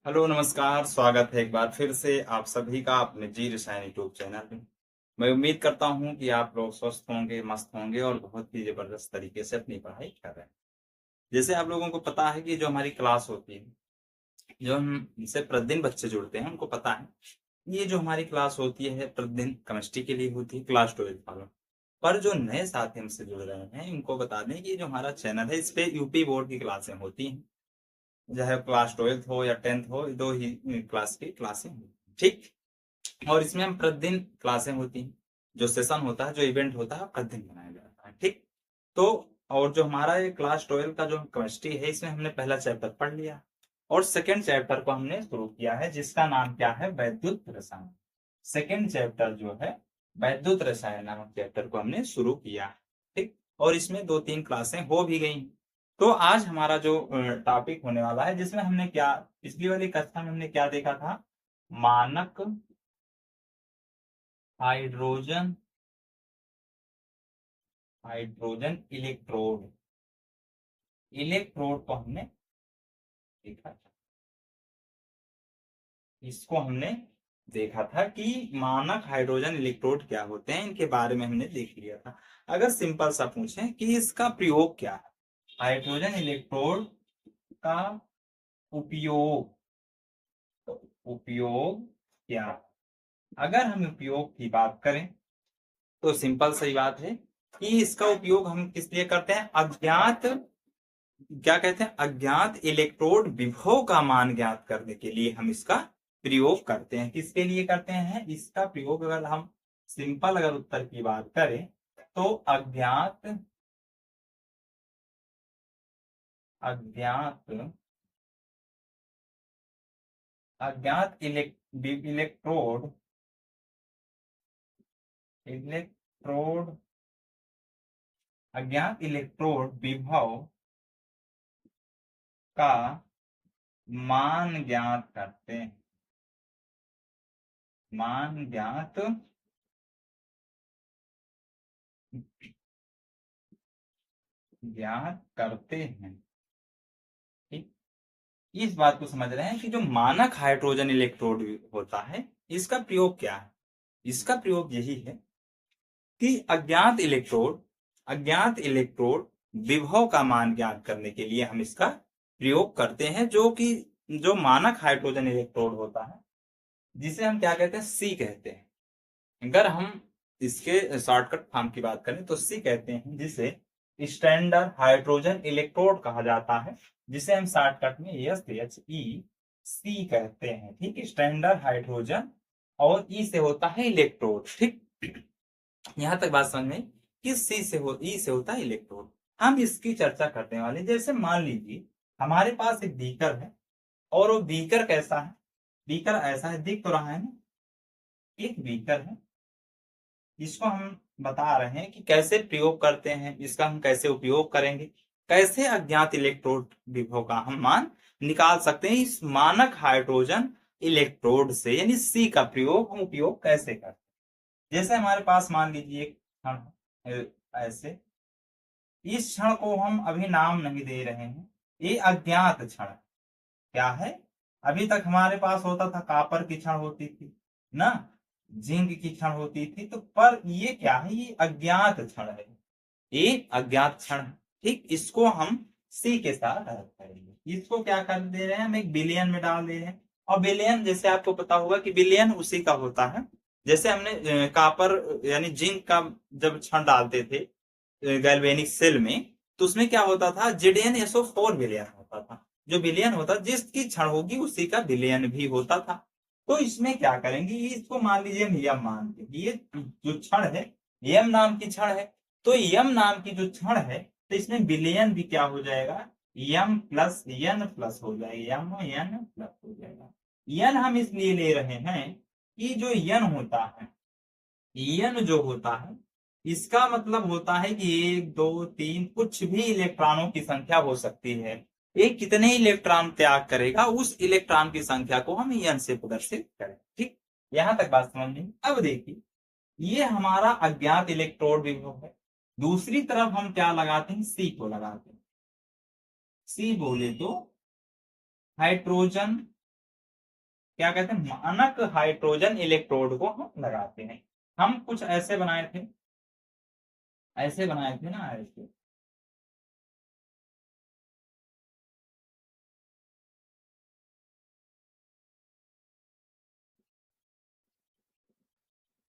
Hello नमस्कार, स्वागत है एक बार फिर से आप सभी का अपने जी रसायन यूट्यूब चैनल में। मैं उम्मीद करता हूं कि आप लोग स्वस्थ होंगे, मस्त होंगे और बहुत ही जबरदस्त तरीके से अपनी पढ़ाई कर रहे हैं। जैसे आप लोगों को पता है कि जो हमारी क्लास होती है, जो हम इससे प्रतिदिन बच्चे जुड़ते हैं, उनको पता है ये जो हमारी क्लास होती है प्रतिदिन केमिस्ट्री के लिए होती है, क्लास 12 वालों। पर जो नए साथी हमसे जुड़ रहे हैं, इनको बता दें कि जो हमारा चैनल है, इस पे यूपी बोर्ड की क्लासें होती हैं, चाहे क्लास 12th हो या 10th हो, दो ही क्लास की क्लासें होती हैं, ठीक। और इसमें हम प्रतिदिन क्लासें होती हैं, जो सेशन होता है, जो इवेंट होता है, प्रतिदिन बनाया जाता है, ठीक। तो और जो हमारा ये क्लास 12 का जो केमिस्ट्री है, इसमें हमने पहला चैप्टर पढ़ लिया और सेकेंड चैप्टर को हमने शुरू किया है, जिसका नाम क्या है, वैद्युत रसायन। सेकेंड चैप्टर जो है वैद्युत रसायन नामक चैप्टर को हमने शुरू किया, ठीक। और इसमें 2-3 क्लासें हो भी गई। तो आज हमारा जो टॉपिक होने वाला है, जिसमें हमने क्या, पिछली वाली कक्षा में हमने क्या देखा था, मानक हाइड्रोजन हाइड्रोजन इलेक्ट्रोड। इलेक्ट्रोड को हमने देखा था, इसको हमने देखा था कि मानक हाइड्रोजन इलेक्ट्रोड क्या होते हैं, इनके बारे में हमने देख लिया था। अगर सिंपल सा पूछें कि इसका प्रयोग क्या है, हाइड्रोजन इलेक्ट्रोड का उपयोग, तो उपयोग क्या है? अगर हम उपयोग की बात करें तो सिंपल सी बात है कि इसका उपयोग हम किस लिए करते हैं, अज्ञात, क्या कहते हैं, अज्ञात इलेक्ट्रोड विभव का मान ज्ञात करने के लिए हम इसका प्रयोग करते हैं। किसके लिए करते हैं इसका प्रयोग? अगर हम सिंपल अगर उत्तर की बात करें तो अज्ञात अज्ञात अज्ञात इलेक्ट्रोड इलेक्ट्रोड अज्ञात इलेक्ट्रोड विभव का मान ज्ञात करते हैं, मान ज्ञात करते हैं, ठीक। इस बात को समझ रहे हैं कि जो मानक हाइड्रोजन इलेक्ट्रोड होता है, इसका प्रयोग क्या है? इसका प्रयोग यही है कि अज्ञात इलेक्ट्रोड विभव का मान ज्ञात करने के लिए हम इसका प्रयोग करते हैं, जो कि जो मानक हाइड्रोजन इलेक्ट्रोड होता है, जिसे हम क्या कहते हैं, सी कहते हैं। अगर हम इसके शॉर्टकट फॉर्म की बात करें तो सी कहते हैं, जिसे स्टैंडर्ड हाइड्रोजन इलेक्ट्रोड कहा जाता है, जिसे हम शॉर्टकट में एस एच ई सी कहते हैं, ठीक। स्टैंडर्ड हाइड्रोजन और ई से होता है इलेक्ट्रोड, ठीक। यहां तक बात समझ में कि सी से ई से होता है इलेक्ट्रोड। हम इसकी चर्चा करने वाले, जैसे मान लीजिए हमारे पास एक बीकर है, और वो बीकर कैसा है, बीकर ऐसा है, दिख तो रहा है ना, एक बीकर है। इसको हम बता रहे हैं कि कैसे प्रयोग करते हैं, इसका हम कैसे उपयोग करेंगे, कैसे अज्ञात इलेक्ट्रोड विभव का हम मान निकाल सकते हैं इस मानक हाइड्रोजन इलेक्ट्रोड से, यानी सी का प्रयोग हम उपयोग कैसे करते हैं। जैसे हमारे पास मान लीजिए एक क्षण है, ऐसे, इस क्षण को हम अभी नाम नहीं दे रहे हैं, ये अज्ञात क्षण क्या है। अभी तक हमारे पास होता था, कापर की क्षण होती थी ना, जिंक की क्षण होती थी, तो पर ये क्या है, ये अज्ञात क्षण है, ये अज्ञात क्षण है, ठीक। इसको हम सी के साथ अलग करेंगे। इसको क्या कर दे रहे हैं, हम एक बिलियन में डाल दे रहे हैं। और बिलियन, जैसे आपको पता होगा कि बिलियन उसी का होता है, जैसे हमने कापर यानी जिंक का जब क्षण डालते थे गैल्वेनिक सेल में, तो उसमें क्या होता था, Zn SO4 बिलियन होता था। जो बिलियन होता, जिसकी क्षण होगी उसी का बिलियन भी होता था। तो इसमें क्या करेंगे, इसको मान लीजिए हम यम मानते, ये जो क्षण है यम नाम की क्षण है, तो यम नाम की जो क्षण है, तो इसमें बिलियन भी क्या हो जाएगा, यम प्लस यन प्लस हो जाएगा, यम यन प्लस हो जाएगा। यन हम इसलिए ले रहे हैं कि जो यन होता है, यन जो होता है, इसका मतलब होता है कि 1 2 3 कुछ भी इलेक्ट्रॉनों की संख्या हो सकती है। एक कितने इलेक्ट्रॉन त्याग करेगा, उस इलेक्ट्रॉन की संख्या को हम यन से प्रदर्शित करें, ठीक। यहां तक बात समझ में। अब देखिए, ये हमारा अज्ञात इलेक्ट्रोड विभव है। दूसरी तरफ हम क्या लगाते हैं, सी को लगाते हैं। सी बोले तो हाइड्रोजन क्या कहते हैं, मानक हाइड्रोजन इलेक्ट्रोड को हम लगाते हैं। हम कुछ ऐसे बनाए थे, ऐसे बनाए थे ना, ऐसे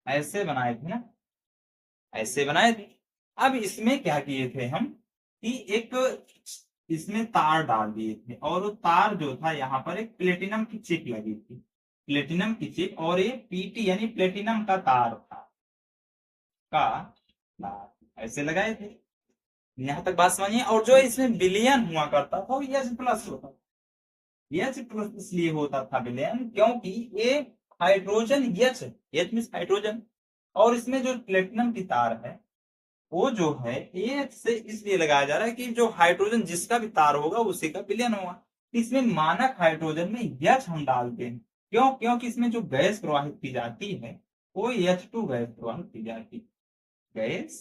ऐसे बनाए थे ना, ऐसे बनाए थे। अब इसमें क्या किए थे हम कि एक इसमें तार डाल दिए थे, और वो तार जो था यहाँ पर एक प्लेटिनम की चिप लगी थी, प्लेटिनम की चिप, और ये पीटी यानी प्लेटिनम का तार था, का तार ऐसे लगाए थे। यहाँ तक बात समझिए। और जो इसमें विलयन हुआ करता था वो एच प्लस होता था। एच प्लस इसलिए होता था विलयन क्योंकि ये hydrogen H, H mean hydrogen, और इसमें जो प्लेटिनम की तार है वो जो है एच से इसलिए लगाया जा रहा है कि जो हाइड्रोजन जिसका भी तार होगा उसी का विलयन होगा। इसमें मानक हाइड्रोजन में एच हम डालते हैं, क्यों? क्योंकि इसमें जो गैस प्रवाहित की जाती है वो H2 गैस प्रवाहित की जाती है, गैस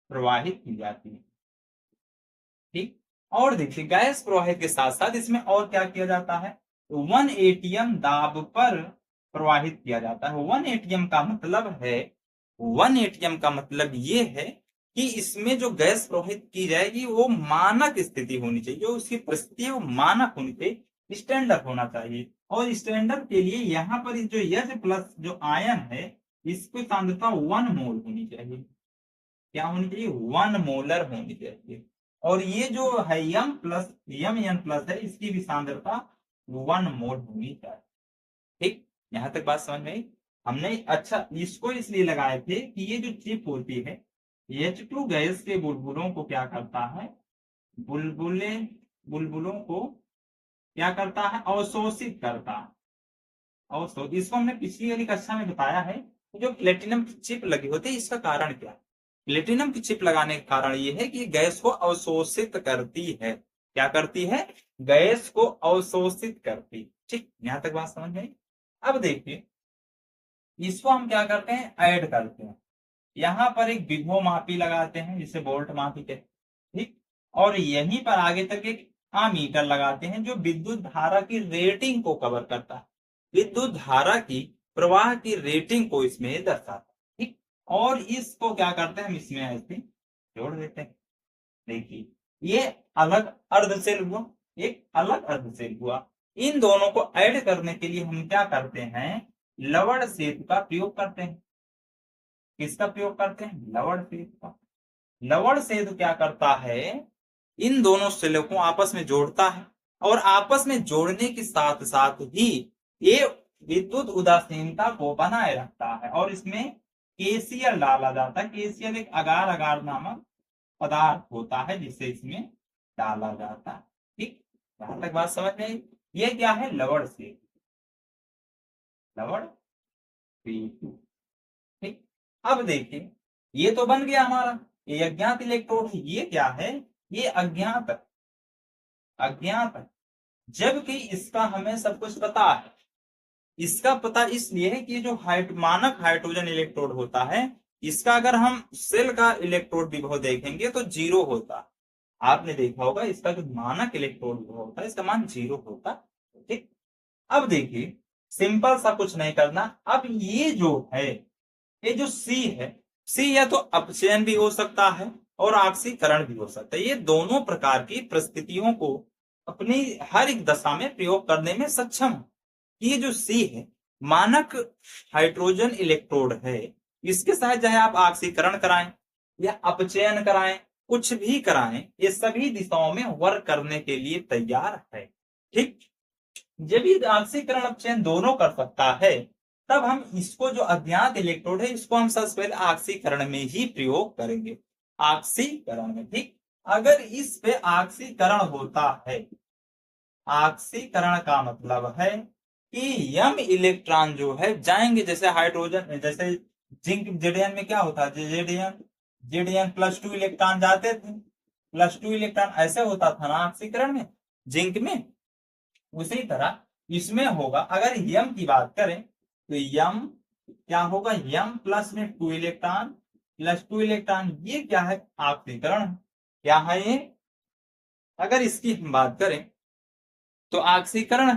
प्रवाहित की जाती है। ठीक। और देखिए गैस प्रवाहित के साथ साथ इसमें और क्या किया जाता है, 1 दाब पर प्रवाहित किया जाता है। 1 का मतलब है, 1 का मतलब ये है कि इसमें जो गैस प्रवाहित की जाएगी वो मानक स्थिति होनी चाहिए, जो उसकी परिस्थिति है वो मानक होनी चाहिए, स्टैंडर्ड होना चाहिए। और स्टैंडर्ड के लिए यहाँ पर जो H प्लस जो आयन है इसकी सांद्रता 1 मोल होनी चाहिए। क्या होनी चाहिए, 1 मोलर होनी चाहिए। और ये जो है यम प्लस यम एन प्लस है इसकी भी सांद्रता 1 मोल होनी चाहिए। ठीक, यहां तक बात समझ में आई। हमने अच्छा इसको इसलिए लगाए थे कि ये जो चिप होती है H2 गैस के बुलबुलों को क्या करता है, बुलबुले बुलबुलों को क्या करता है, अवशोषित करता है। अवशोषित, इसको हमने पिछली वाली कक्षा में बताया है। जो प्लेटिनम की चिप लगी होती है इसका कारण क्या है, प्लेटिनम की चिप लगाने का कारण यह है कि गैस को अवशोषित करती है। क्या करती है, गैस को अवशोषित करती। ठीक, यहां तक बात समझ में। अब देखिए इसको हम क्या करते हैं, ऐड करते हैं। यहां पर एक विभव मापी लगाते हैं जिसे वोल्ट मापी कहते हैं। ठीक, और यहीं पर आगे तक एक आमीटर लगाते हैं जो विद्युत धारा की रेटिंग को कवर करता है, विद्युत धारा की प्रवाह की रेटिंग को इसमें दर्शाता है। ठीक, और इसको क्या करते हैं, हम इसमें ऐसे जोड़ देते हैं। देखिए ये अलग अर्ध सेल हुआ, एक अलग अर्ध सेल हुआ। इन दोनों को ऐड करने के लिए हम क्या करते हैं, लवण सेतु का प्रयोग करते हैं। किसका प्रयोग करते हैं, लवण सेतु का। लवण सेतु क्या करता है, इन दोनों सेलों को आपस में जोड़ता है, और आपस में जोड़ने के साथ साथ ही ये विद्युत उदासीनता को बनाए रखता है। और इसमें केसीएल डाला जाता है। केसीएल एक अगार अगार नामक पदार्थ होता है जिसे इसमें डाला जाता है। ठीक, यहां तक बात समझ में आई? ये क्या है, लवण सेतु, लवण सेतु। ठीक, अब देखिए ये तो बन गया हमारा, ये अज्ञात इलेक्ट्रोड। ये क्या है, ये अज्ञात, अज्ञात है, जबकि इसका हमें सब कुछ पता है। इसका पता इसलिए है कि जो मानक हाइड्रोजन इलेक्ट्रोड होता है इसका अगर हम सेल का इलेक्ट्रोड विभव देखेंगे तो 0 होता। आपने देखा होगा इसका जो मानक इलेक्ट्रोड विभव होता है इसका मान 0 होता। ठीक, अब देखिए सिंपल सा कुछ नहीं करना। अब ये जो है, ये जो सी है, सी या तो अपचयन भी हो सकता है और ऑक्सीकरण भी हो सकता है। ये दोनों प्रकार की परिस्थितियों को अपनी हर एक दशा में प्रयोग करने में सक्षम है। ये जो सी है मानक हाइड्रोजन इलेक्ट्रोड है, इसके साथ चाहे आप ऑक्सीकरण कराएं या अपचयन कराएं, कुछ भी कराएं, ये सभी दिशाओं में वर्क करने के लिए तैयार है। ठीक, जब ये ऑक्सीकरण अपचयन दोनों कर सकता है तब हम इसको जो अज्ञात इलेक्ट्रोड है इसको हम सबसे पहले ऑक्सीकरण में ही प्रयोग करेंगे, ऑक्सीकरण में। ठीक, अगर इस पे ऑक्सीकरण होता है, ऑक्सीकरण का मतलब है कि यम इलेक्ट्रॉन जो है जाएंगे, जैसे हाइड्रोजन, जैसे जिंक जेडीएन में क्या होता है, जेडीएन जेडीएन +2 इलेक्ट्रॉन जाते थे, +2 इलेक्ट्रॉन ऐसे होता था ना ऑक्सीकरण में, जिंक में। उसी तरह इसमें होगा। अगर यम की बात करें तो यम क्या होगा, यम प्लस में 2 इलेक्ट्रॉन, +2 इलेक्ट्रॉन, ये क्या है, ऑक्सीकरण। क्या है ये, अगर इसकी हम बात करें तो ऑक्सीकरण है।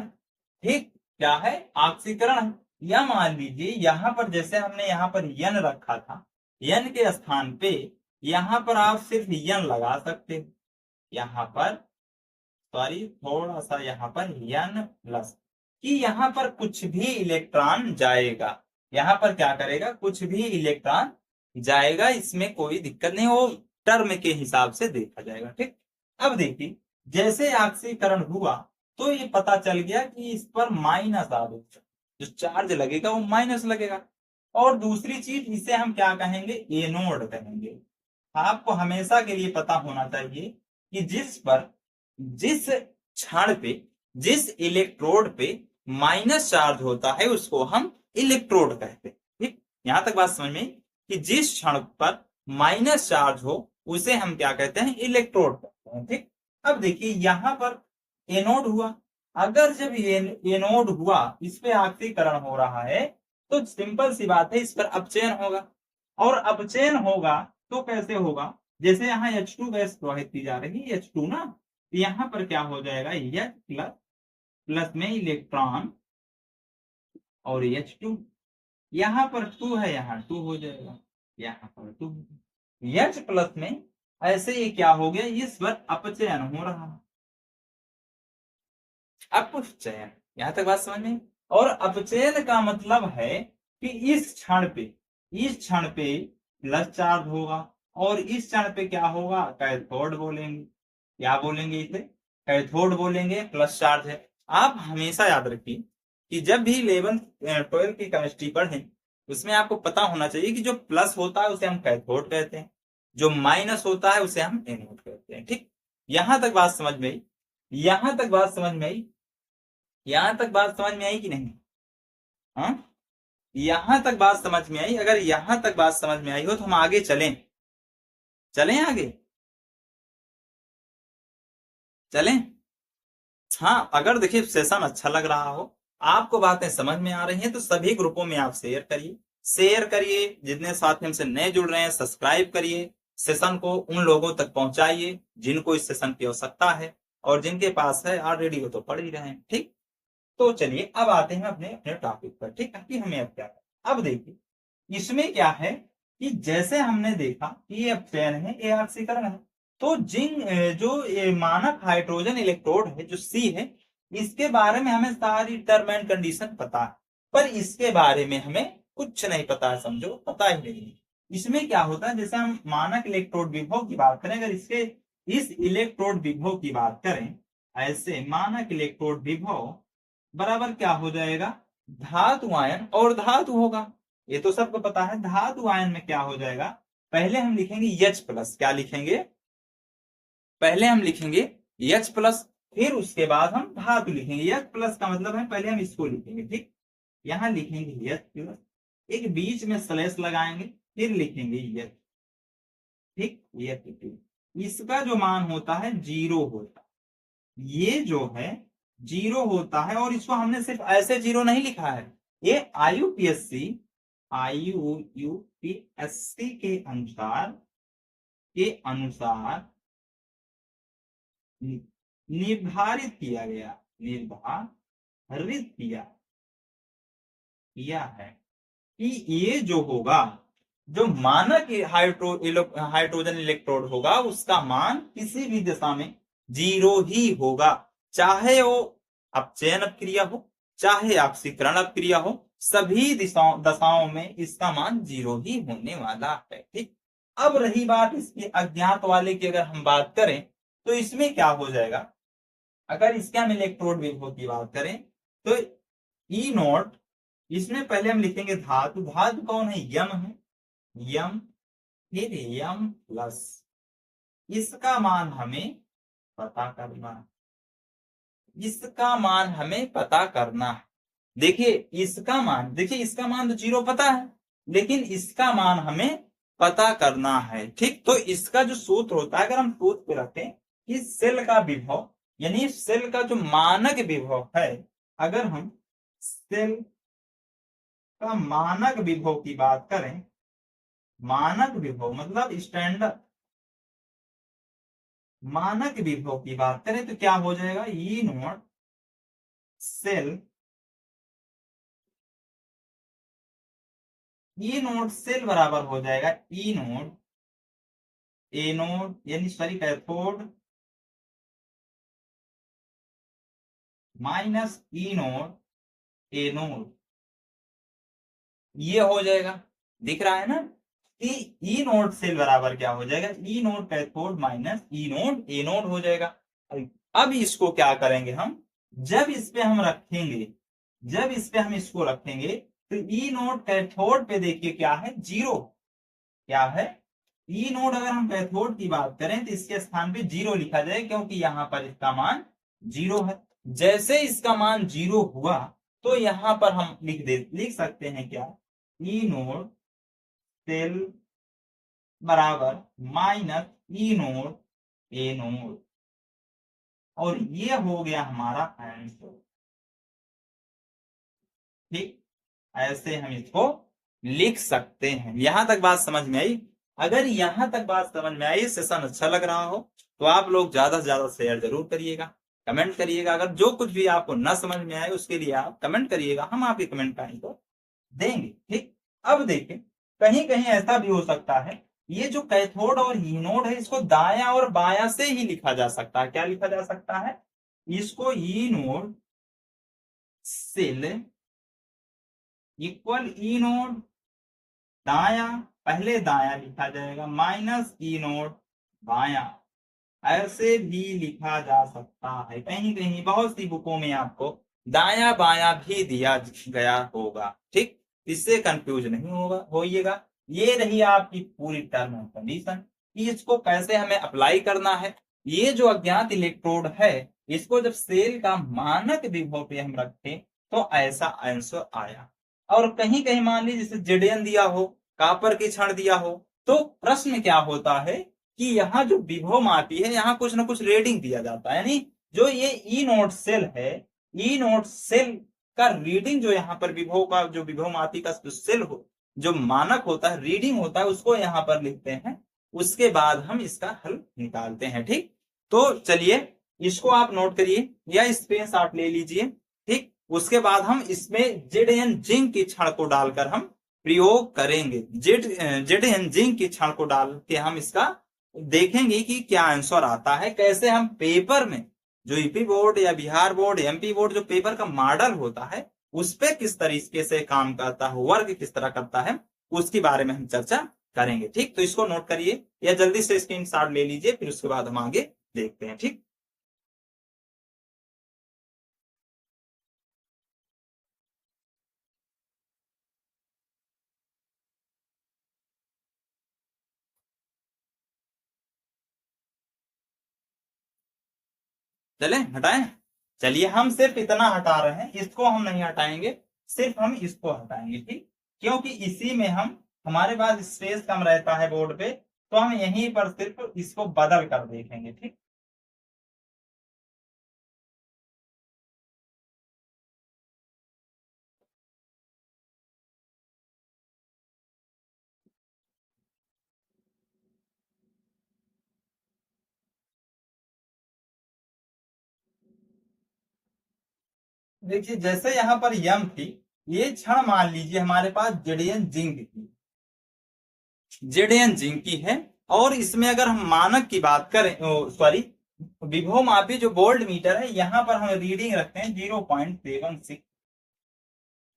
ठीक, क्या है, ऑक्सीकरण है। या मान लीजिए यहाँ पर जैसे हमने यहाँ पर यन रखा था, यन के स्थान पे यहाँ पर आप सिर्फ यन लगा सकते हो। यहाँ पर सॉरी थोड़ा सा यहाँ पर यन प्लस, कि यहाँ पर कुछ भी इलेक्ट्रॉन जाएगा, यहाँ पर क्या करेगा, कुछ भी इलेक्ट्रॉन जाएगा, इसमें कोई दिक्कत नहीं, वो टर्म के हिसाब से देखा जाएगा। ठीक, अब देखिए जैसे ऑक्सीकरण हुआ तो ये पता चल गया कि इस पर माइनस आवेश, जो चार्ज लगेगा वो माइनस लगेगा। और दूसरी चीज इसे हम क्या कहेंगे, एनोड कहेंगे। आपको हमेशा के लिए पता होना चाहिए कि जिस क्षण पे, जिस इलेक्ट्रोड पे माइनस चार्ज होता है उसको हम इलेक्ट्रोड कहते हैं। ठीक, यहां तक बात समझ में कि जिस क्षण पर माइनस चार्ज हो उसे हम क्या कहते हैं, इलेक्ट्रोड कहते हैं। ठीक, अब देखिए यहां पर एनोड हुआ, अगर जब एनोड हुआ इस पे ऑक्सीकरण हो रहा है तो सिंपल सी बात है, इस पर अपचयन होगा। और अपचयन होगा तो कैसे होगा, जैसे यहाँ H2 गैस प्रवाहित की जा रही है, H2 ना, तो यहाँ पर क्या हो जाएगा, H प्लस, प्लस में इलेक्ट्रॉन और H2, यहाँ पर 2 है, यहाँ 2 हो जाएगा, यहाँ पर 2, H प्लस में ऐसे ये क्या हो गया, इस पर अपचयन हो रहा है। अपचयन, यहां तक बात समझ में। और अपचयन का मतलब है कि इस क्षण पे प्लस चार्ज होगा और इस क्षण पे क्या होगा, कैथोड बोलेंगे। क्या बोलेंगे इसे, कैथोड बोलेंगे, प्लस चार्ज है। आप हमेशा याद रखिए कि जब भी 11 12 की केमिस्ट्री पढ़ें उसमें आपको पता होना चाहिए कि जो प्लस होता है उसे हम कैथोड कहते हैं, जो माइनस होता है उसे हम एनोड कहते हैं। ठीक, यहां तक बात समझ में आई, यहां तक बात समझ में आई, यहां तक बात समझ में आई कि नहीं। हाँ, यहां तक बात समझ में आई, अगर यहां तक बात समझ में आई हो तो हम आगे चलें, चलें आगे, चलें। हाँ, अगर देखिए सेशन अच्छा लग रहा हो, आपको बातें समझ में आ रही हैं तो सभी ग्रुपों में आप शेयर करिए, शेयर करिए, जितने साथी हमसे नए जुड़ रहे हैं सब्सक्राइब करिए, सेशन को उन लोगों तक पहुंचाइए जिनको इस सेशन की आवश्यकता है, और जिनके पास है ऑलरेडी वो तो पढ़ ही रहे हैं। ठीक, तो चलिए अब आते हैं अपने अपने टॉपिक पर। ठीक है, कि हमें अब क्या करना। अब देखिए इसमें क्या है कि जैसे हमने देखा कि ये अपचयन है, ये ऑक्सीकरण है, तो जो ये मानक हाइड्रोजन इलेक्ट्रोड है जो सी है, इसके बारे में हमें सारी टर्म एंड कंडीशन पता है, पर इसके बारे में हमें कुछ नहीं पता है, समझो पता ही नहीं। इसमें क्या होता है, जैसे हम मानक इलेक्ट्रोड विभव की बात करें, अगर इसके इस इलेक्ट्रोड विभव की बात करें, ऐसे मानक इलेक्ट्रोड विभव बराबर क्या हो जाएगा, धातु आयन और धातु होगा, ये तो सबको पता है। धातु आयन में क्या हो जाएगा, पहले हम लिखेंगे H प्लस, क्या लिखेंगे, पहले हम लिखेंगे H प्लस, फिर उसके बाद हम धातु लिखेंगे। H प्लस का मतलब है पहले हम इसको लिखेंगे। ठीक, यहां लिखेंगे H प्लस, एक बीच में स्लैश लगाएंगे, फिर लिखेंगे H। ठीक, H2, इसका जो मान होता है 0 होता है, ये जो है 0 होता है, और इसको हमने सिर्फ ऐसे 0 नहीं लिखा है, ये आईयूपीएससी के अनुसार निर्धारित किया गया, निर्धारित किया है कि ये जो होगा, जो मानक हाइड्रोजन इलेक्ट्रोड होगा उसका मान किसी भी दिशा में 0 ही होगा, चाहे वो अपचयन अपक्रिया हो चाहे ऑक्सीकरण अपक्रिया हो, सभी दशाओं में इसका मान 0 ही होने वाला है। ठीक, अब रही बात इसके अज्ञात वाले की, अगर हम बात करें तो इसमें क्या हो जाएगा, अगर इसके हम इलेक्ट्रोड विभव की बात करें तो ई नॉट, इसमें पहले हम लिखेंगे धातु, धातु कौन है, यम है, यम, फिर यम प्लस, इसका मान हमें पता करना है, इसका मान हमें पता करना है। देखिए इसका मान, देखिए इसका मान तो 0 पता है, लेकिन इसका मान हमें पता करना है। ठीक, तो इसका जो सूत्र होता है, अगर हम सूत्र पे रखें कि सेल का विभव, यानी सेल का जो मानक विभव है, अगर हम सेल का मानक विभव की बात करें, मानक विभव मतलब स्टैंडर्ड, मानक विभव की बात करें तो क्या हो जाएगा, E naught cell E node cell बराबर हो जाएगा ई नोड ए नोड यानी sorry cathode minus E node anode, ये हो जाएगा। दिख रहा है ना कि ई नोड सेल बराबर क्या हो जाएगा, E node cathode minus E node ए नोड हो जाएगा। अब इसको क्या करेंगे हम, जब इस पे हम रखेंगे, जब इस पे हम इसको रखेंगे तो ई नोड कैथोड पे देखिए क्या है, जीरो। क्या है, ई नोड अगर हम कैथोड की बात करें तो इसके स्थान पे जीरो लिखा जाए, क्योंकि यहां पर इसका मान जीरो है। जैसे इसका मान जीरो हुआ तो यहां पर हम लिख सकते हैं क्या, ई नोड सेल बराबर माइनस ई नोड ए नोड, और ये हो गया हमारा आंसर। ठीक, ऐसे हम इसको लिख सकते हैं। यहां तक बात समझ में आई? अगर यहां तक बात समझ में आई, सेशन अच्छा लग रहा हो तो आप लोग ज्यादा से ज्यादा शेयर जरूर करिएगा, कमेंट करिएगा। अगर जो कुछ भी आपको ना समझ में आए उसके लिए आप कमेंट करिएगा, हम आपके कमेंट का आंसर देंगे। ठीक, अब देखिए कहीं कहीं ऐसा भी हो सकता है, ये जो कैथोड और एनोड है इसको दाया और बाया से ही लिखा जा सकता है। क्या लिखा जा सकता है, इसको anode cell equal E node दाया, पहले दाया लिखा जाएगा माइनस ई नोड बाया, ऐसे भी लिखा जा सकता है। कहीं कहीं बहुत सी बुकों में आपको दाया बाया भी दिया गया होगा। ठीक, इससे कंफ्यूज नहीं होगा होइएगा। ये रही आपकी पूरी टर्म एंड कंडीशन कि इसको कैसे हमें अप्लाई करना है। ये जो अज्ञात इलेक्ट्रोड है इसको जब सेल का मानक विभव पे हम रखें तो ऐसा आंसर आया। और कहीं कहीं मान लीजिए जैसे जेडेन दिया हो, कापर की क्षण दिया हो, तो प्रश्न क्या होता है कि यहाँ जो विभव मापी है यहाँ कुछ ना कुछ रीडिंग दिया जाता है, यानी जो ये ई नोड सेल है, ई नोड सेल का रीडिंग जो यहाँ पर विभव का जो विभव मापी का जो सेल हो, जो मानक होता है, रीडिंग होता है, उसको यहाँ पर लिखते हैं। उसके बाद हम इसका हल निकालते हैं। ठीक, तो चलिए इसको आप नोट करिए या स्क्रीनशॉट ले लीजिए। ठीक, उसके बाद हम इसमें जेड एन जिंक की क्षण को डालकर हम प्रयोग करेंगे। जेड एन जिंक की क्षण को डाल के हम इसका देखेंगे कि क्या आंसर आता है। कैसे हम पेपर में जो यूपी बोर्ड या बिहार बोर्ड एमपी बोर्ड जो पेपर का मॉडल होता है उस पर किस तरीके से काम करता है, वर्क किस तरह करता है, उसके बारे में हम चर्चा करेंगे। ठीक, तो इसको नोट करिए या जल्दी से स्क्रीनशॉट ले लीजिए, फिर उसके बाद हम आगे देखते हैं। ठीक, चले हटाएं। चलिए हम सिर्फ इतना हटा रहे हैं, इसको हम नहीं हटाएंगे, सिर्फ हम इसको हटाएंगे। ठीक, क्योंकि इसी में हम हमारे पास स्पेस कम रहता है बोर्ड पे, तो हम यहीं पर सिर्फ इसको बदल कर देखेंगे। ठीक, देखिए जैसे यहाँ पर यम थी, ये क्षण मान लीजिए हमारे पास जेडीएन जिंक की, जेडीएन जिंक की है। और इसमें अगर हम मानक की बात करें, सॉरी विभव मापी जो वोल्ट मीटर है, यहाँ पर हम रीडिंग रखते हैं 0.76।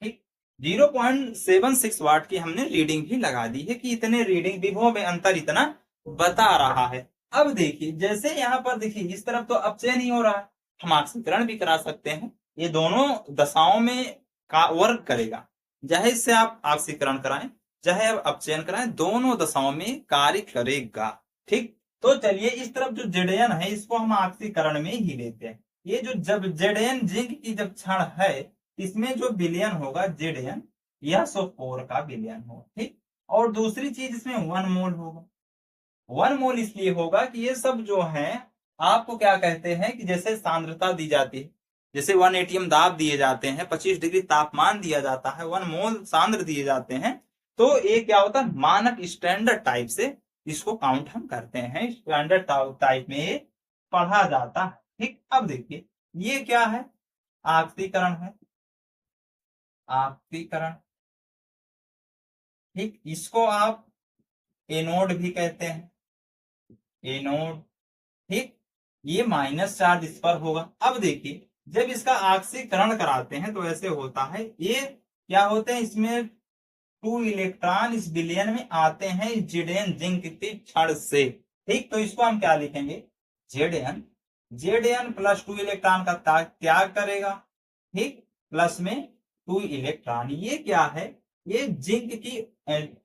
ठीक, 0.76 वाट की हमने रीडिंग भी लगा दी है कि इतने रीडिंग विभव में अंतर इतना बता रहा है। अब देखिए जैसे यहाँ पर देखिए इस तरफ तो अपचयन ही हो रहा है, हम ऑक्सीकरण भी करा सकते हैं, ये दोनों दशाओं में का वर्क करेगा। चाहे इससे आप ऑक्सीकरण कराएं चाहे आप अपचयन कराएं, दोनों दशाओं में कार्य करेगा। ठीक, तो चलिए इस तरफ जो जेडन है इसको हम ऑक्सीकरण में ही लेते हैं। ये जो जब जेडन जिंक की जब क्षण है इसमें जो विलयन होगा जेडन यह 104 का विलयन होगा। ठीक, और दूसरी चीज इसमें 1 मोल होगा। 1 मोल इसलिए होगा कि ये सब जो है आपको क्या कहते हैं कि जैसे सांद्रता दी जाती है, जैसे 1 एटीएम दाब दिए जाते हैं, 25 डिग्री तापमान दिया जाता है, 1 मोल सांद्र दिए जाते हैं, तो ये क्या होता है मानक स्टैंडर्ड टाइप से इसको काउंट हम करते हैं, स्टैंडर्ड टाइप में ये पढ़ा जाता है। ठीक, अब देखिए ये क्या है, ऑक्सीकरण है, ऑक्सीकरण। ठीक, इसको आप एनोड भी कहते हैं, एनोड। ठीक, ये माइनस चार्ज इस पर होगा। अब देखिए जब इसका ऑक्सीकरण कराते हैं तो ऐसे होता है, ये क्या होते हैं, इसमें 2 इलेक्ट्रॉन इस विलयन में आते हैं जेडएन जिंक के क्षण से। ठीक, तो इसको हम क्या लिखेंगे, जेडएन, जेडएन प्लस 2 इलेक्ट्रॉन का त्याग करेगा। ठीक, प्लस में 2 इलेक्ट्रॉन, ये क्या है, ये जिंक की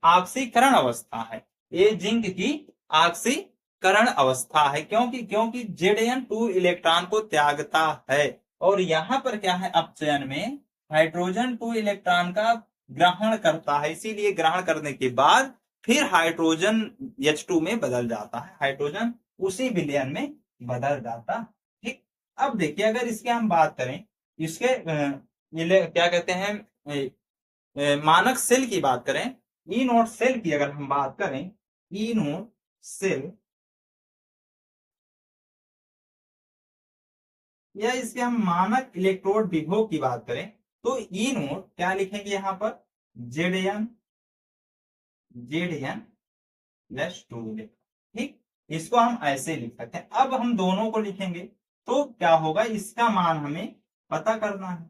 ऑक्सीकरण अवस्था है, ये जिंक की ऑक्सीकरण अवस्था है। क्योंकि जेडएन 2 इलेक्ट्रॉन को त्यागता है, और यहां पर क्या है, अपचयन में हाइड्रोजन 2 इलेक्ट्रॉन का ग्रहण करता है, इसीलिए ग्रहण करने के बाद फिर हाइड्रोजन H2 में बदल जाता है, हाइड्रोजन उसी विलयन में बदल जाता। ठीक, अब देखिए अगर इसके हम बात करें, इसके क्या कहते हैं, मानक सेल की बात करें, ई नोट सेल की अगर हम बात करें, ई नोट सेल या इसके हम मानक इलेक्ट्रोड विभव की बात करें, तो ई नोट क्या लिखेंगे यहां पर, जेडएन, जेडएन प्लस 2। ठीक, इसको हम ऐसे लिख सकते हैं। अब हम दोनों को लिखेंगे तो क्या होगा, इसका मान हमें पता करना है।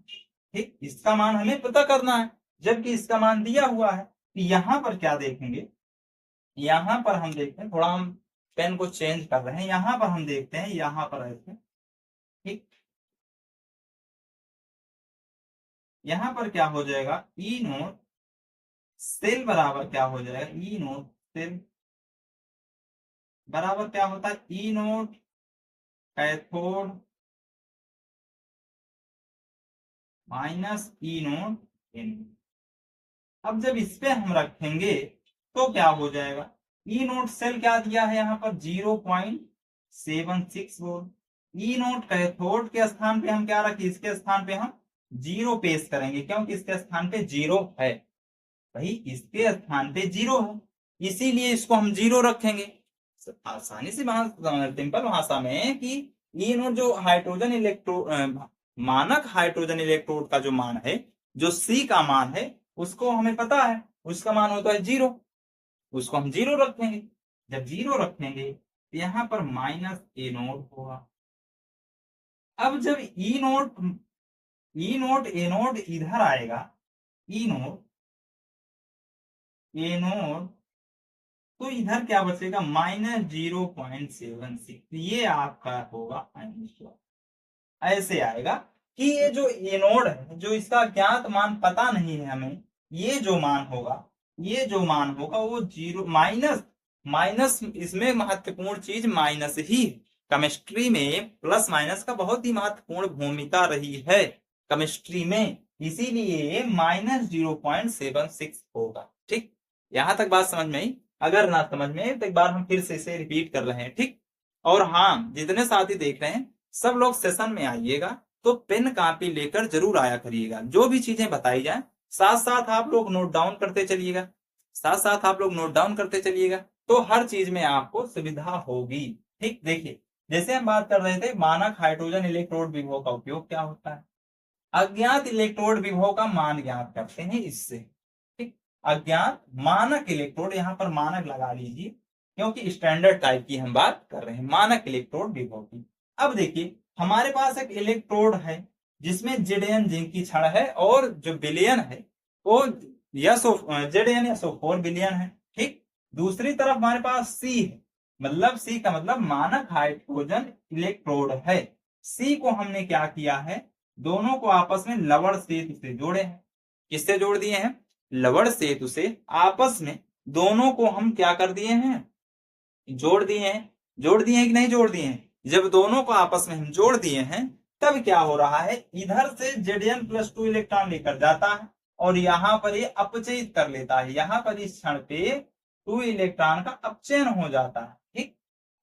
ठीक, इसका मान हमें पता करना है, जबकि इसका मान दिया हुआ है। तो यहां पर क्या देखेंगे, यहां पर हम देखते हैं, थोड़ा हम पेन को चेंज कर रहे हैं, यहां पर हम देखते हैं, यहां पर ऐसे। ठीक, यहां पर क्या हो जाएगा, ई नोट सेल बराबर क्या हो जाएगा, ई नोट सेल बराबर क्या होता है, ई नोट कैथोड माइनस ई नोट एन। अब जब इस पे हम रखेंगे तो क्या हो जाएगा, ई नोट सेल क्या दिया है यहाँ पर, 0.76 वोल्ट। ई नोट कैथोड के स्थान पे हम क्या रखें, इसके स्थान पे हम 0 पेश करेंगे, क्योंकि इसके स्थान पे 0 है, भाई इसके स्थान पे 0 है, इसीलिए इसको हम 0 रखेंगे। आसानी से सिंपल भाषा में कि ई नोट जो हाइड्रोजन इलेक्ट्रोड, मानक हाइड्रोजन इलेक्ट्रोड का जो मान है, जो सी का मान है, उसको हमें पता है, उसका मान होता है 0, उसको हम 0 रखेंगे। जब 0 रखेंगे तो यहां पर माइनस ए नोट होगा। अब जब ई नोट ए नोट इधर आएगा, ई नोट ए नोट, तो इधर क्या बचेगा, -0.76, ये आपका होगा आंसर। ऐसे आएगा कि ये जो एनोड है, जो इसका ज्ञात मान पता नहीं है हमें, ये जो मान होगा, ये जो मान होगा वो 0 माइनस, इसमें महत्वपूर्ण चीज माइनस ही। केमिस्ट्री में प्लस माइनस का बहुत ही महत्वपूर्ण भूमिका रही है केमिस्ट्री में, इसीलिए -0.76 होगा। ठीक, यहां तक बात समझ में आई। अगर ना समझ में तो एक बार हम फिर से इसे रिपीट कर रहे हैं। ठीक, और हाँ, जितने साथी देख रहे हैं सब लोग सेशन में आइएगा, तो पेन कापी लेकर जरूर आया करिएगा। जो भी चीजें बताई जाए साथ साथ आप लोग नोट डाउन करते चलिएगा, साथ साथ आप लोग नोट डाउन करते चलिएगा, तो हर चीज में आपको सुविधा होगी। ठीक, देखिए जैसे हम बात कर रहे थे मानक हाइड्रोजन इलेक्ट्रोड विभव का उपयोग क्या होता है, अज्ञात इलेक्ट्रोड विभव का मान ज्ञात करते हैं इससे। ठीक, अज्ञात मानक इलेक्ट्रोड, यहां पर मानक लगा लीजिए क्योंकि स्टैंडर्ड टाइप की हम बात कर रहे हैं, मानक इलेक्ट्रोड विभव की। अब देखिए हमारे पास एक इलेक्ट्रोड है जिसमें जेडएन जिंक की क्षण है, और जो विलयन है वो जेडएन SO4 विलयन है। ठीक, दूसरी तरफ हमारे पास सी है, मतलब सी का मतलब मानक हाइड्रोजन इलेक्ट्रोड है। सी को हमने क्या किया है, दोनों को आपस में लवण सेतु से जोड़े हैं। किससे जोड़ दिए हैं, लवण सेतु से आपस में दोनों को हम क्या कर दिए हैं, जोड़ दिए हैं। जोड़ दिए हैं कि नहीं जोड़ दिए हैं, जब दोनों को आपस में हम जोड़ दिए हैं तब क्या हो रहा है, इधर से Zn+2 इलेक्ट्रॉन लेकर जाता है और यहां पर ये अपचयित कर लेता है, यहां पर इस क्षण पे 2 इलेक्ट्रॉन का अपचयन हो जाता है। ठीक,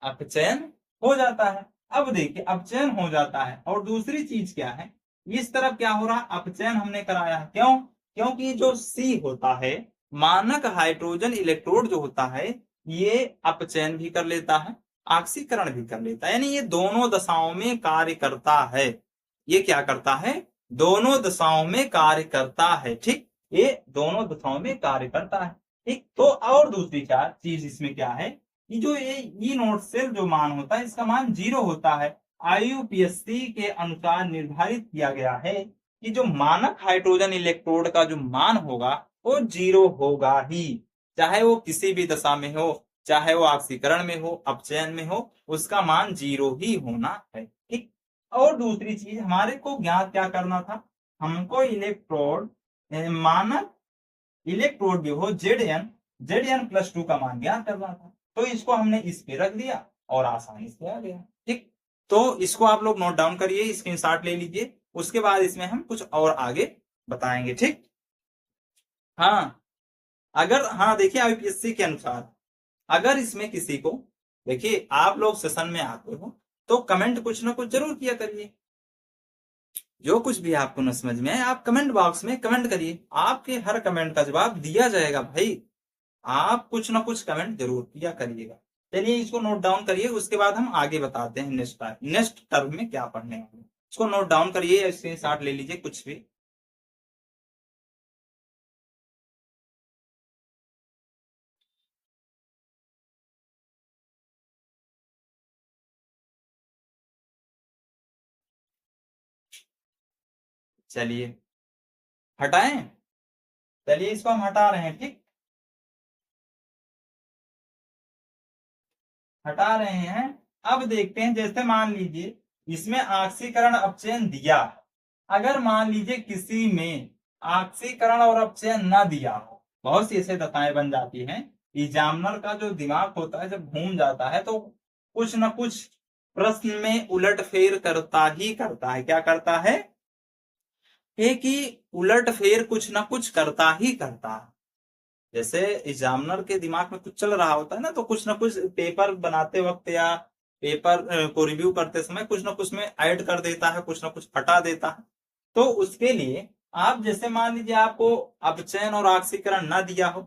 अपचयन हो जाता है। अब देखिए अपचयन हो जाता है, और दूसरी चीज क्या है, इस तरफ क्या हो रहा है, अपचयन हमने कराया है। क्यों, क्योंकि जो सी होता है, मानक हाइड्रोजन इलेक्ट्रोड जो होता है, ये अपचयन भी कर लेता है, ऑक्सीकरण भी कर लेता है, यानी ये दोनों दशाओं में कार्य करता है। ये क्या करता है, दोनों दशाओं में कार्य करता है। ठीक, ये दोनों दशाओं में कार्य करता है। ठीक। तो और दूसरी चार चीज इसमें क्या है कि जो ये ई नोट सेल जो मान होता है इसका मान 0 होता है। आईयूपीएससी के अनुसार निर्धारित किया गया है कि जो मानक हाइड्रोजन इलेक्ट्रोड का जो मान होगा वो 0 होगा ही, चाहे वो किसी भी दशा में हो, चाहे वो ऑक्सीकरण में हो, अपचयन में हो, उसका मान 0 ही होना है। ठीक। और दूसरी चीज हमारे को ज्ञात क्या करना था, हमको इलेक्ट्रोड मानक इलेक्ट्रोड विभव Zn+2 का मान ज्ञात करना था। तो इसको हमने इस पे रख दिया और आसानी से आ गया। ठीक। तो इसको आप लोग नोट डाउन करिए, स्क्रीनशॉट ले लीजिए, उसके बाद इसमें हम कुछ और आगे बताएंगे। ठीक। हाँ, अगर हाँ देखिए आईपीएससी के अनुसार अगर इसमें किसी को, देखिए आप लोग सेशन में आते हो तो कमेंट कुछ ना कुछ जरूर किया करिए। जो कुछ भी आपको न समझ में आए आप कमेंट बॉक्स में कमेंट करिए, आपके हर कमेंट का जवाब दिया जाएगा भाई। आप कुछ ना कुछ कमेंट जरूर किया करिएगा। चलिए इसको नोट डाउन करिए, उसके बाद हम आगे बताते हैं नेक्स्ट टर्म में क्या पढ़ने वाले। इसको नोट डाउन करिए, स्क्रीनशॉट ले लीजिए कुछ भी। चलिए हटाएं, चलिए इसको हम हटा रहे हैं। ठीक, हटा रहे हैं। अब देखते हैं, जैसे मान लीजिए इसमें ऑक्सीकरण अपचयन दिया, अगर मान लीजिए किसी में ऑक्सीकरण और अपचयन न दिया हो, बहुत सी ऐसे दशाएं बन जाती हैं। एग्जामिनर का जो दिमाग होता है जब घूम जाता है तो कुछ न कुछ प्रश्न में उलटफेर करता ही करता है। क्या करता है कि उलटफेर कुछ ना कुछ करता ही करता है। जैसे एग्जामिनर के दिमाग में कुछ चल रहा होता है ना, तो कुछ ना कुछ पेपर बनाते वक्त या पेपर को रिव्यू करते समय कुछ ना कुछ में ऐड कर देता है, कुछ ना कुछ हटा देता है। तो उसके लिए आप जैसे मान लीजिए आपको अपचयन और ऑक्सीकरण न दिया हो,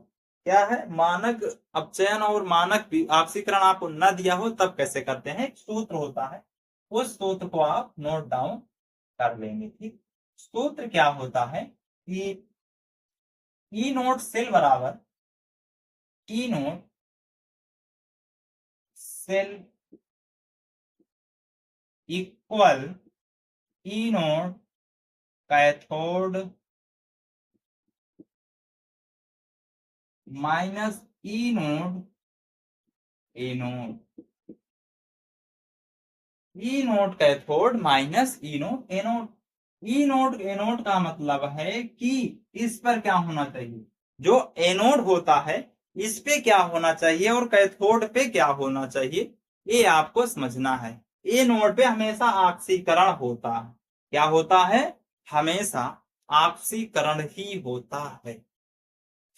क्या है मानक अपचयन और मानक ऑक्सीकरण आपको न दिया हो, तब कैसे करते हैं, एक सूत्र होता है, उस सूत्र को आप नोट डाउन कर लेंगे। ठीक, सूत्र क्या होता है कि ई नोट सेल बराबर ई नोट सेल इक्वल ई नोट कैथोड माइनस ई नोट एनोड। ई नोट कैथोड माइनस ई नोट एनोड। ई नोट एनोड का मतलब है कि इस पर क्या होना चाहिए, जो एनोड होता है इस पे क्या होना चाहिए और कैथोड पे क्या होना चाहिए, ये आपको समझना है। ए नोड पे हमेशा ऑक्सीकरण होता है। क्या होता है, हमेशा ऑक्सीकरण ही होता है।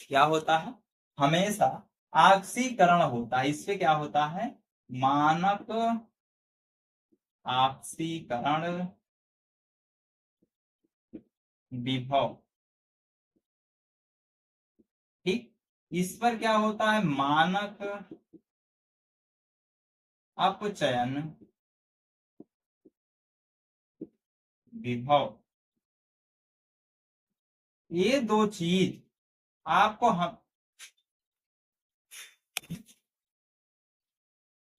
क्या होता है, हमेशा ऑक्सीकरण होता है। इससे क्या होता है, मानक ऑक्सीकरण विभव। ठीक, इस पर क्या होता है, मानक अपचयन विभव। ये दो चीज आपको हम,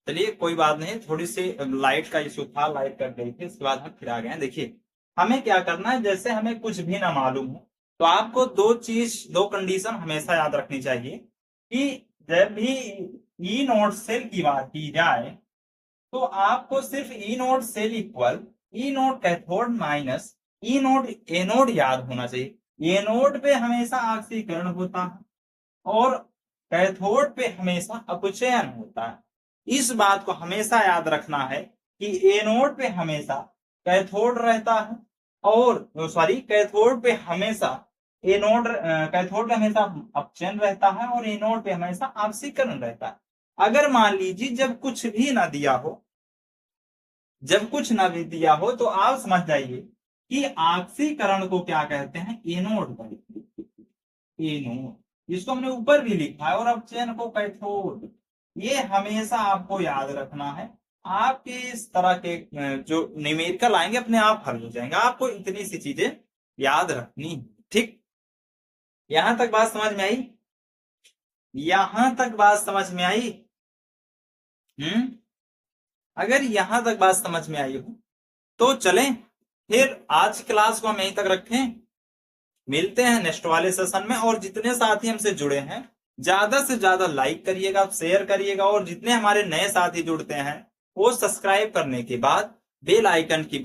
चलिए कोई बात नहीं, थोड़ी सी लाइट का इशू था, लाइट कट गई थी, उसके बाद हम फिर आ गए। देखिए हमें क्या करना है, जैसे हमें कुछ भी ना मालूम हो तो आपको दो कंडीशन हमेशा याद रखनी चाहिए कि जब भी ई नोट सेल की बात की जाए तो आपको सिर्फ ई नोट सेल इक्वल ई नोट कैथोड माइनस ई नोट एनोड याद होना चाहिए। एनोड पे हमेशा ऑक्सीकरण होता है और कैथोड पे हमेशा अपचयन होता है। इस बात को हमेशा याद रखना है कि एनोड पे हमेशा कैथोड रहता है और सॉरी कैथोड पे हमेशा एनोड कैथोड पे हमेशा अपचयन रहता है और एनोड पे हमेशा ऑक्सीकरण रहता है। अगर मान लीजिए जब कुछ भी ना दिया हो, जब कुछ ना भी दिया हो तो आप समझ जाइए कि ऑक्सीकरण को क्या कहते हैं, एनोड कहते हैं। एनोड इसको हमने ऊपर भी लिखा है और अपचयन को कैथोड। ये हमेशा आपको याद रखना है। आपके इस तरह के जो न्यूमेरिकल आएंगे अपने आप हल हो जाएंगे, आपको इतनी सी चीजें याद रखनी। ठीक, यहां तक बात समझ में आई। यहां तक बात समझ में आई? अगर यहां तक बात समझ में आई हो तो चलें फिर आज क्लास को हम यहीं तक रखें। मिलते हैं नेक्स्ट वाले सेशन में। और जितने साथी हमसे जुड़े हैं ज्यादा से ज्यादा लाइक करिएगा, शेयर करिएगा, और जितने हमारे नए साथी जुड़ते हैं वो सब्सक्राइब करने के बाद बेल आइकन की